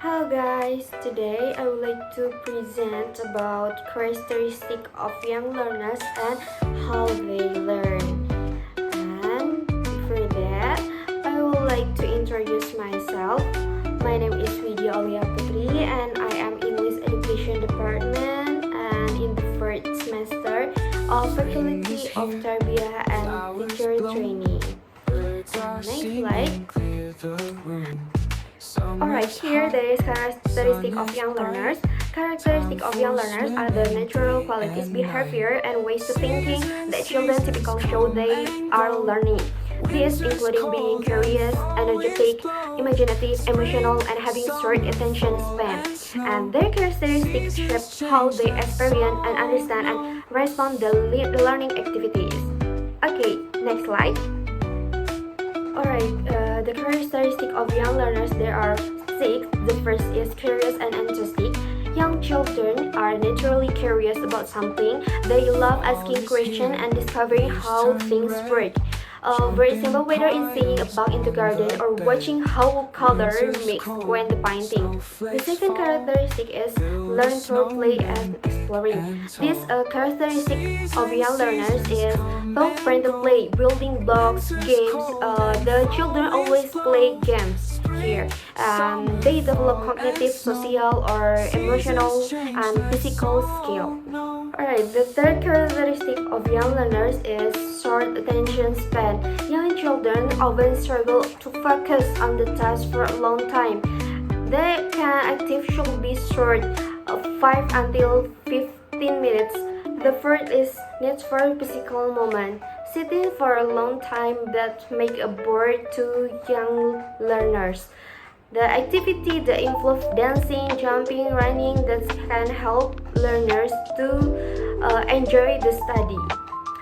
Hello guys, today I would like to present about characteristic of young learners and how they learn. And before that, I would like to introduce myself. My name is Widya Aulia Putri and I am English Education Department and in the first semester of Faculty of Tarbiyah and Teacher Training. Next slide. Alright, here there is characteristic of young learners. Characteristic of young learners are the natural qualities, behavior, and ways to thinking that children typically show they are learning. These including being curious, energetic, imaginative, emotional, and having short attention span. And their characteristics shape how they experience and understand and respond to the learning activities. Okay, next slide. Alright, the characteristic of young learners, there are 6. The first is curious and enthusiastic. Young children are naturally curious about something. They love asking questions and discovering how things work. Very simple, whether it's seeing a bug in the garden or watching how color mix when the painting. The second characteristic is learn through play and exploring. This characteristic of young learners is both friend to play, building blocks, games. The children always play games here. They develop cognitive, social, or emotional and physical skill. Alright, the third characteristic of young learners is short attention span. Young children often struggle to focus on the task for a long time. Their active should be short, 5 until 15 minutes. The fourth is need for physical movement. Sitting for a long time that make a bore to young learners. The activity that involve dancing, jumping, running that can help learners to enjoy the study.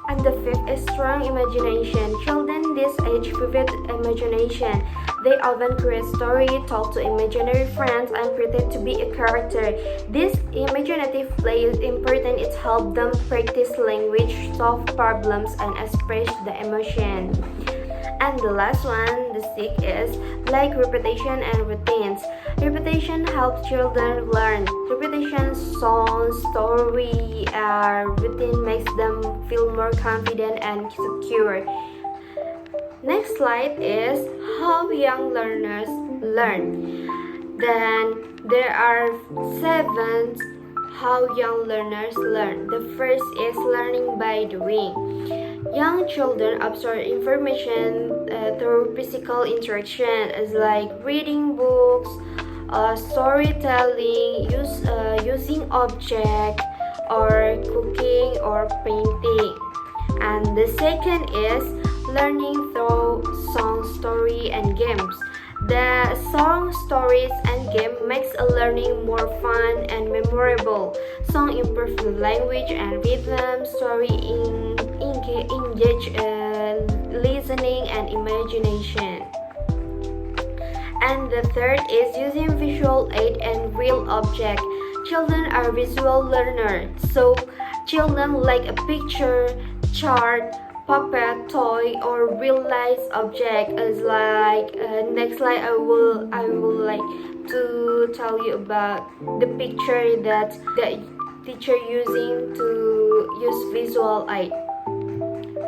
And the fifth is strong imagination. Children this age vivid imagination. They often create stories, talk to imaginary friends, and pretend to be a character. This imaginative play is important. It helps them practice language, solve problems, and express the emotion. And the last one, the sixth, is like repetition and routines. Repetition helps children learn. Repetition, songs, story, routine makes them feel more confident and secure. Next slide is how young learners learn. Then there are 7 how young learners learn. The first is learning by doing. Young children absorb information through physical interaction, as like reading books, storytelling, using objects, or cooking or painting. And the second is learning through song, story, and games. The song, stories, and game makes a learning more fun and memorable. Song improves the language and rhythm. Story engage listening and imagination. And the third is using visual aid and real object. Children are visual learners, so children like a picture, chart, puppet, toy, or real-life object. As like next slide, I will like to tell you about the picture that the teacher using to use visual aid.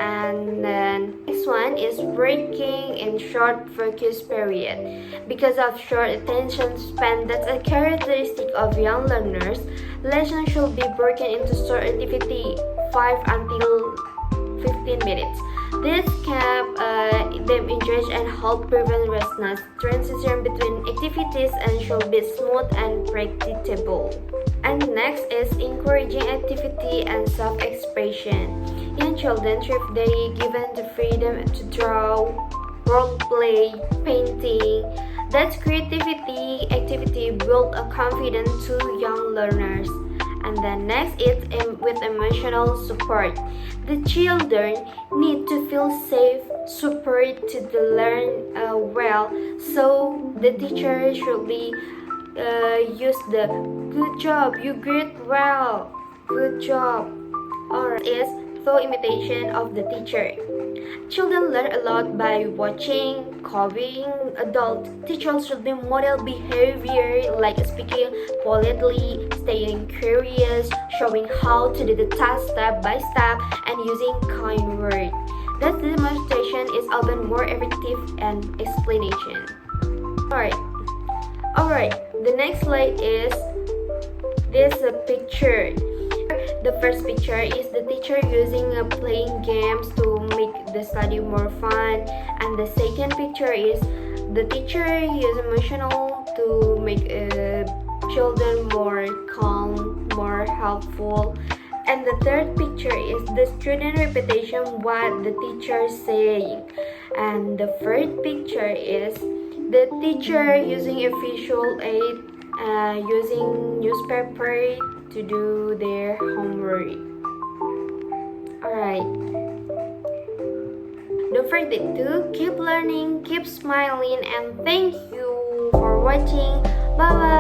And then next one is working in short focus period. Because of short attention span, that's a characteristic of young learners. Lessons should be broken into short activity, 5 until 15 minutes. This keep them engaged and help prevent restlessness. Transition between activities and should be smooth and predictable. And next is encouraging activity and self-expression. Young children, if they given the freedom to draw, role play, painting, that's creativity activity build a confidence to young learners. And then next is with emotional support. The children need to feel safe, support to learn well. So the teacher should be use the good job, you did well, good job, or is through imitation of the teacher. Children learn a lot by watching, copying. Adult teachers should be model behavior like speaking politely, staying curious, showing how to do the task step by step, and using kind words. Thus, the demonstration is often more effective and explanation. Alright. The next slide is this picture. The first picture is the teacher using playing games to make the study more fun, and the second picture is the teacher use emotional to make children more calm, more helpful. And the third picture is the student repetition what the teacher is saying. And the fourth picture is the teacher using a visual aid, using newspaper to do their homework. Alright. Don't forget to keep learning, keep smiling, and thank you for watching. Bye bye.